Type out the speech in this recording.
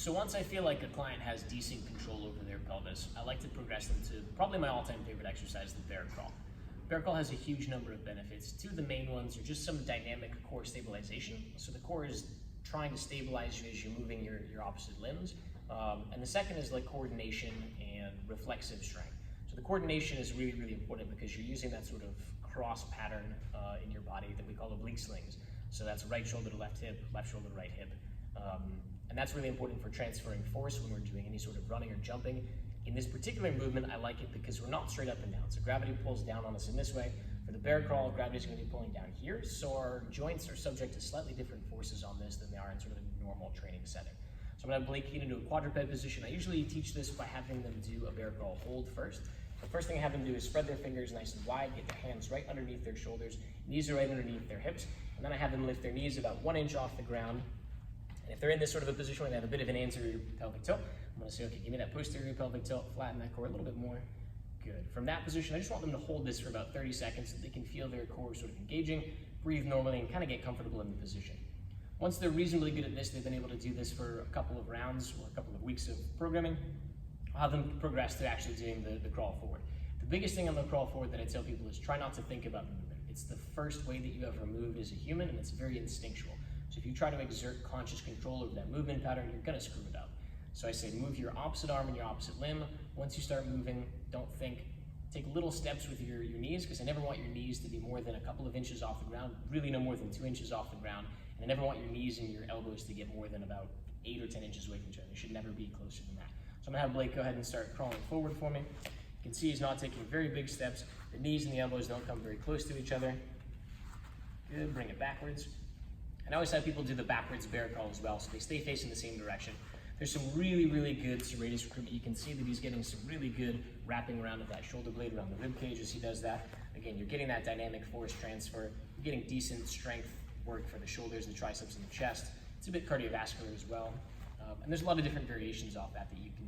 So once I feel like a client has decent control over their pelvis, I like to progress them to probably my all-time favorite exercise, the bear crawl. Bear crawl has a huge number of benefits. Two of the main ones are just some dynamic core stabilization. So the core is trying to stabilize you as you're moving your opposite limbs. And the second is like coordination and reflexive strength. So the coordination is really, really important because you're using that sort of cross pattern in your body that we call oblique slings. So that's right shoulder to left hip, left shoulder to right hip. And that's really important for transferring force when we're doing any sort of running or jumping. In this particular movement, I like it because we're not straight up and down. So gravity pulls down on us in this way. For the bear crawl, gravity is going to be pulling down here. So our joints are subject to slightly different forces on this than they are in sort of a normal training setting. So I'm going to have Blake Keane into a quadruped position. I usually teach this by having them do a bear crawl hold first. The first thing I have them do is spread their fingers nice and wide, get their hands right underneath their shoulders, knees are right underneath their hips, and then I have them lift their knees about 1 inch off the ground. And if they're in this sort of a position where they have a bit of an anterior pelvic tilt, I'm going to say, okay, give me that posterior pelvic tilt, flatten that core a little bit more. Good. From that position, I just want them to hold this for about 30 seconds so they can feel their core sort of engaging, breathe normally, and kind of get comfortable in the position. Once they're reasonably good at this, they've been able to do this for a couple of rounds or a couple of weeks of programming, I'll have them progress to actually doing the crawl forward. The biggest thing on the crawl forward that I tell people is try not to think about the movement. It's the first way that you ever moved as a human, and it's very instinctual. So if you try to exert conscious control over that movement pattern, you're gonna screw it up. So I say move your opposite arm and your opposite limb. Once you start moving, don't think. Take little steps with your knees, because I never want your knees to be more than a couple of inches off the ground, really no more than 2 inches off the ground. And I never want your knees and your elbows to get more than about 8 or 10 inches away from each other. They should never be closer than that. So I'm gonna have Blake go ahead and start crawling forward for me. You can see he's not taking very big steps. The knees and the elbows don't come very close to each other. Good, bring it backwards. And I always have people do the backwards bear crawl as well, so they stay facing the same direction. There's some really, really good serratus recruitment. You can see that he's getting some really good wrapping around of that shoulder blade around the rib cage as he does that. Again, you're getting that dynamic force transfer. You're getting decent strength work for the shoulders, the triceps, and the chest. It's a bit cardiovascular as well. And there's a lot of different variations off that you can